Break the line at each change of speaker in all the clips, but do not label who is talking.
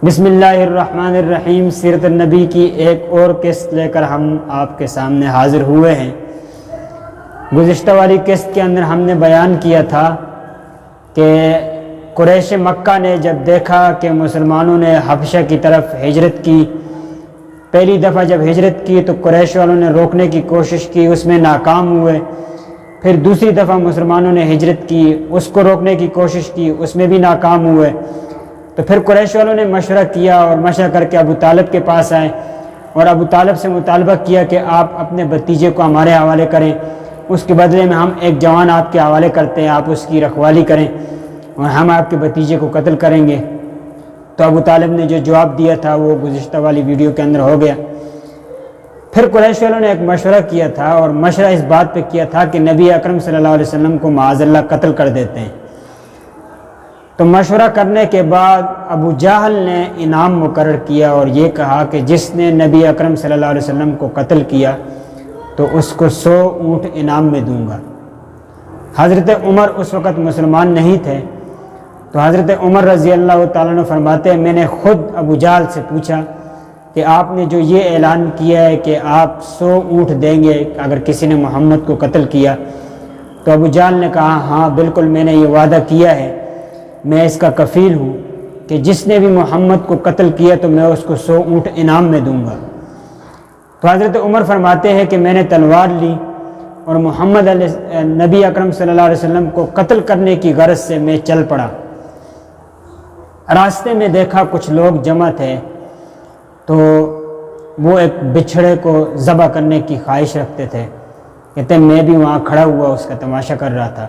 بسم اللہ الرحمن الرحیم۔ سیرت النبی کی ایک اور قسط لے کر ہم آپ کے سامنے حاضر ہوئے ہیں۔ گزشتہ والی قسط کے اندر ہم نے بیان کیا تھا کہ قریش مکہ نے جب دیکھا کہ مسلمانوں نے حبشہ کی طرف ہجرت کی، پہلی دفعہ جب ہجرت کی تو قریش والوں نے روکنے کی کوشش کی، اس میں ناکام ہوئے۔ پھر دوسری دفعہ مسلمانوں نے ہجرت کی، اس کو روکنے کی کوشش کی، اس میں بھی ناکام ہوئے۔ تو پھر قریش والوں نے مشورہ کیا اور مشورہ کر کے ابو طالب کے پاس آئے اور ابو طالب سے مطالبہ کیا کہ آپ اپنے بھتیجے کو ہمارے حوالے کریں، اس کے بدلے میں ہم ایک جوان آپ کے حوالے کرتے ہیں، آپ اس کی رکھوالی کریں اور ہم آپ کے بھتیجے کو قتل کریں گے۔ تو ابو طالب نے جو جواب دیا تھا وہ گزشتہ والی ویڈیو کے اندر ہو گیا۔ پھر قریش والوں نے ایک مشورہ کیا تھا اور مشورہ اس بات پہ کیا تھا کہ نبی اکرم صلی اللہ علیہ وسلم کو معاذ اللہ قتل کر دیتے ہیں۔ تو مشورہ کرنے کے بعد ابو جہل نے انعام مقرر کیا اور یہ کہا کہ جس نے نبی اکرم صلی اللہ علیہ وسلم کو قتل کیا تو اس کو 100 اونٹ انعام میں دوں گا۔ حضرت عمر اس وقت مسلمان نہیں تھے، تو حضرت عمر رضی اللہ تعالیٰ عنہ فرماتے ہیں میں نے خود ابو جہل سے پوچھا کہ آپ نے جو یہ اعلان کیا ہے کہ آپ 100 اونٹ دیں گے اگر کسی نے محمد کو قتل کیا، تو ابو جہل نے کہا ہاں بالکل میں نے یہ وعدہ کیا ہے، میں اس کا کفیل ہوں کہ جس نے بھی محمد کو قتل کیا تو میں اس کو 100 اونٹ انعام میں دوں گا۔ تو حضرت عمر فرماتے ہیں کہ میں نے تلوار لی اور محمد نبی اکرم صلی اللہ علیہ وسلم کو قتل کرنے کی غرض سے میں چل پڑا۔ راستے میں دیکھا کچھ لوگ جمع تھے، تو وہ ایک بچھڑے کو ذبح کرنے کی خواہش رکھتے تھے۔ کہتے ہیں میں بھی وہاں کھڑا ہوا اس کا تماشا کر رہا تھا۔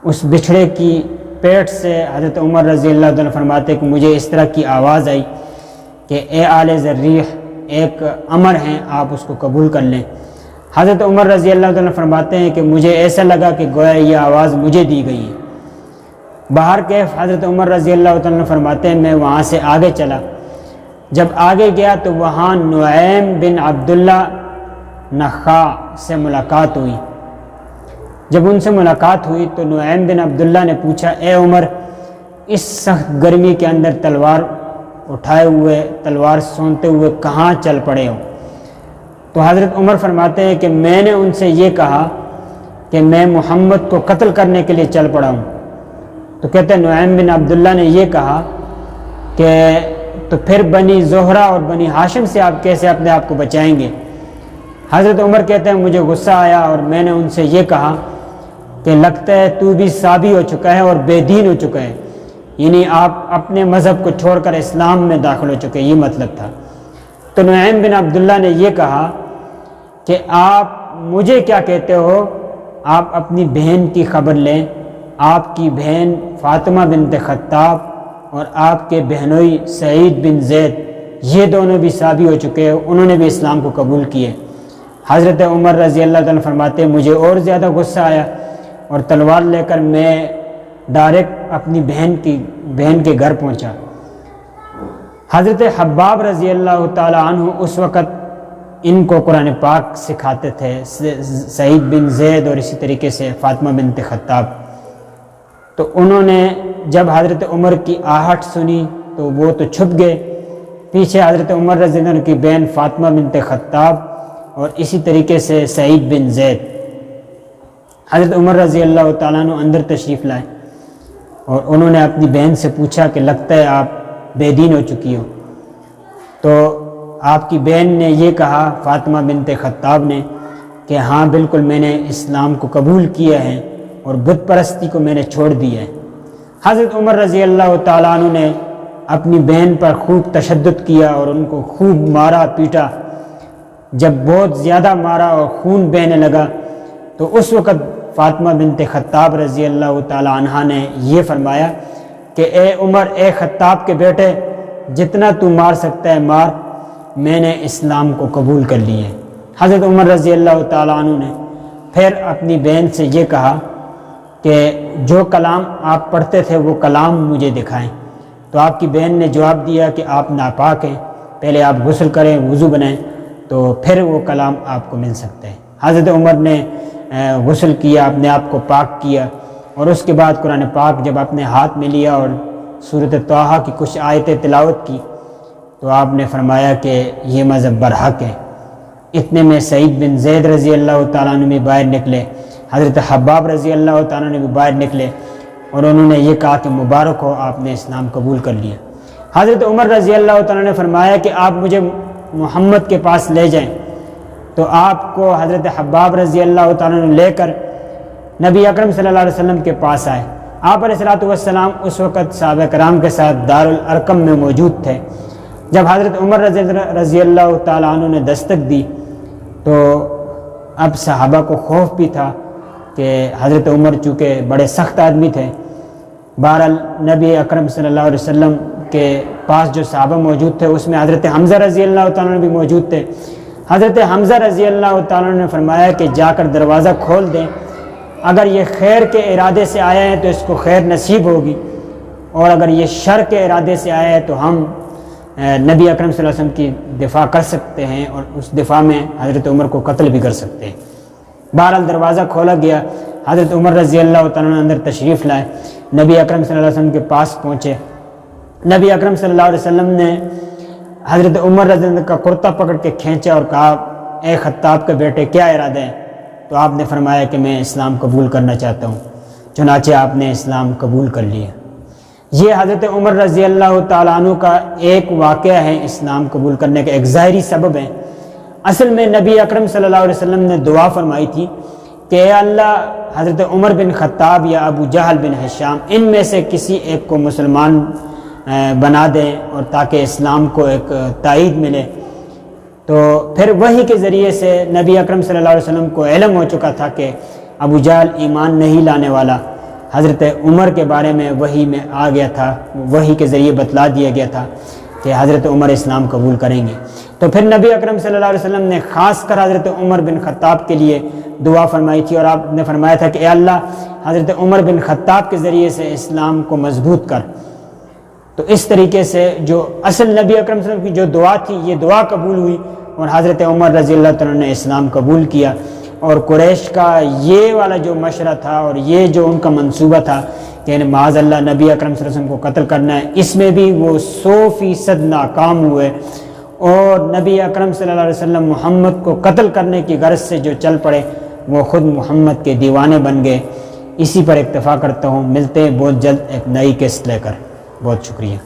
اس بچھڑے کی پیٹ سے حضرت عمر رضی اللہ عنہ فرماتے کہ مجھے اس طرح کی آواز آئی کہ اے آل ذریح، ایک امر ہیں، آپ اس کو قبول کر لیں۔ حضرت عمر رضی اللہ عنہ فرماتے ہیں کہ مجھے ایسا لگا کہ گویا یہ آواز مجھے دی گئی ہے۔ باہر کیف حضرت عمر رضی اللہ عنہ فرماتے ہیں میں وہاں سے آگے چلا، جب آگے گیا تو وہاں نعیم بن عبداللہ نخاع سے ملاقات ہوئی۔ جب ان سے ملاقات ہوئی تو نعیم بن عبداللہ نے پوچھا اے عمر، اس سخت گرمی کے اندر تلوار اٹھائے ہوئے، تلوار سونتے ہوئے کہاں چل پڑے ہو؟ تو حضرت عمر فرماتے ہیں کہ میں نے ان سے یہ کہا کہ میں محمد کو قتل کرنے کے لیے چل پڑا ہوں۔ تو کہتے ہیں نعیم بن عبداللہ نے یہ کہا کہ تو پھر بنی زہرہ اور بنی ہاشم سے آپ کیسے اپنے آپ کو بچائیں گے؟ حضرت عمر کہتے ہیں مجھے غصہ آیا اور میں نے ان سے یہ کہا کہ لگتا ہے تو بھی صابی ہو چکا ہے اور بے دین ہو چکا ہے، یعنی آپ اپنے مذہب کو چھوڑ کر اسلام میں داخل ہو چکے، یہ مطلب تھا۔ تو نعیم بن عبداللہ نے یہ کہا کہ آپ مجھے کیا کہتے ہو، آپ اپنی بہن کی خبر لیں، آپ کی بہن فاطمہ بنت خطاب اور آپ کے بہنوئی سعید بن زید یہ دونوں بھی صابی ہو چکے ہیں، انہوں نے بھی اسلام کو قبول کیے۔ حضرت عمر رضی اللہ عنہ فرماتے ہیں مجھے اور زیادہ غصہ آیا اور تلوار لے کر میں ڈائریکٹ اپنی بہن کے گھر پہنچا۔ حضرت حباب رضی اللہ تعالی عنہ اس وقت ان کو قرآن پاک سکھاتے تھے، سعید بن زید اور اسی طریقے سے فاطمہ بنت خطاب۔ تو انہوں نے جب حضرت عمر کی آہٹ سنی تو وہ تو چھپ گئے، پیچھے حضرت عمر رضی اللہ عنہ کی بہن فاطمہ بنت خطاب اور اسی طریقے سے سعید بن زید۔ حضرت عمر رضی اللہ تعالیٰ عنہ اندر تشریف لائے اور انہوں نے اپنی بہن سے پوچھا کہ لگتا ہے آپ بے دین ہو چکی ہو۔ تو آپ کی بہن نے یہ کہا، فاطمہ بنت خطاب نے، کہ ہاں بالکل میں نے اسلام کو قبول کیا ہے اور بت پرستی کو میں نے چھوڑ دیا ہے۔ حضرت عمر رضی اللہ تعالیٰ عنہ نے اپنی بہن پر خوب تشدد کیا اور ان کو خوب مارا پیٹا۔ جب بہت زیادہ مارا اور خون بہنے لگا تو اس وقت فاطمہ بنت خطاب رضی اللہ تعالیٰ عنہ نے یہ فرمایا کہ اے عمر، اے خطاب کے بیٹے، جتنا تو مار سکتا ہے مار، میں نے اسلام کو قبول کر لیا ہے۔ حضرت عمر رضی اللہ تعالیٰ عنہ نے پھر اپنی بہن سے یہ کہا کہ جو کلام آپ پڑھتے تھے وہ کلام مجھے دکھائیں۔ تو آپ کی بہن نے جواب دیا کہ آپ ناپاک ہیں، پہلے آپ غسل کریں، وضو بنائیں، تو پھر وہ کلام آپ کو مل سکتا ہے۔ حضرت عمر نے غسل کیا، اپنے آپ کو پاک کیا اور اس کے بعد قرآن پاک جب اپنے ہاتھ میں لیا اور سورۃ طٰہٰ کی کچھ آیتیں تلاوت کی تو آپ نے فرمایا کہ یہ مذہب برحق ہے۔ اتنے میں سعید بن زید رضی اللہ تعالیٰ عنہ بھی باہر نکلے، حضرت حباب رضی اللہ تعالیٰ عنہ بھی باہر نکلے اور انہوں نے یہ کہا کہ مبارک ہو، آپ نے اسلام قبول کر لیا۔ حضرت عمر رضی اللہ تعالیٰ نے فرمایا کہ آپ مجھے محمد کے پاس لے جائیں، تو آپ کو حضرت حباب رضی اللہ تعالیٰ نے لے کر نبی اکرم صلی اللہ علیہ وسلم کے پاس آئے۔ آپ علیہ السلام اس وقت صحابہ کرام کے ساتھ دارالارقم میں موجود تھے۔ جب حضرت عمر رضی اللہ تعالیٰ عنہ نے دستک دی تو اب صحابہ کو خوف بھی تھا کہ حضرت عمر چونکہ بڑے سخت آدمی تھے۔ بہرحال نبی اکرم صلی اللہ علیہ وسلم کے پاس جو صحابہ موجود تھے اس میں حضرت حمزہ رضی اللہ تعالیٰ عنہ بھی موجود تھے۔ حضرت حمزہ رضی اللہ تعالیٰ عنہ نے فرمایا کہ جا کر دروازہ کھول دیں، اگر یہ خیر کے ارادے سے آیا ہے تو اس کو خیر نصیب ہوگی، اور اگر یہ شر کے ارادے سے آیا ہے تو ہم نبی اکرم صلی اللہ علیہ وسلم کی دفاع کر سکتے ہیں اور اس دفاع میں حضرت عمر کو قتل بھی کر سکتے ہیں۔ بہرحال دروازہ کھولا گیا، حضرت عمر رضی اللہ تعالیٰ عنہ اندر تشریف لائے، نبی اکرم صلی اللہ علیہ وسلم کے پاس پہنچے۔ نبی اکرم صلی اللہ علیہ وسلم نے حضرت عمر رضی اللہ عنہ کا کرتا پکڑ کے کھینچا اور کہا، اے خطاب کے بیٹے کیا ارادہ ہے؟ تو آپ نے فرمایا کہ میں اسلام قبول کرنا چاہتا ہوں۔ چنانچہ آپ نے اسلام قبول کر لیا۔ یہ حضرت عمر رضی اللہ تعالیٰ عنہ کا ایک واقعہ ہے اسلام قبول کرنے کا، ایک ظاہری سبب ہے۔ اصل میں نبی اکرم صلی اللہ علیہ وسلم نے دعا فرمائی تھی کہ اے اللہ حضرت عمر بن خطاب یا ابو جہل بن ہشام ان میں سے کسی ایک کو مسلمان بنا دیں، اور تاکہ اسلام کو ایک تائید ملے۔ تو پھر وحی کے ذریعے سے نبی اکرم صلی اللہ علیہ وسلم کو علم ہو چکا تھا کہ ابو جہل ایمان نہیں لانے والا۔ حضرت عمر کے بارے میں وحی میں آ گیا تھا، وحی کے ذریعے بتلا دیا گیا تھا کہ حضرت عمر اسلام قبول کریں گے۔ تو پھر نبی اکرم صلی اللہ علیہ وسلم نے خاص کر حضرت عمر بن خطاب کے لیے دعا فرمائی تھی، اور آپ نے فرمایا تھا کہ اے اللہ حضرت عمر بن خطاب کے ذریعے سے اسلام کو مضبوط کر۔ تو اس طریقے سے جو اصل نبی اکرم صلی اللہ علیہ وسلم کی جو دعا تھی یہ دعا قبول ہوئی، اور حضرت عمر رضی اللہ تعالیٰ نے اسلام قبول کیا۔ اور قریش کا یہ والا جو مشورہ تھا اور یہ جو ان کا منصوبہ تھا کہ معاذ اللہ نبی اکرم صلی اللہ علیہ وسلم کو قتل کرنا ہے، اس میں بھی وہ 100% ناکام ہوئے، اور نبی اکرم صلی اللہ علیہ وسلم محمد کو قتل کرنے کی غرض سے جو چل پڑے وہ خود محمد کے دیوانے بن گئے۔ اسی پر اکتفا کرتا ہوں، ملتے ہیں بہت جلد ایک نئی قسط لے کر۔ بہت شکریہ۔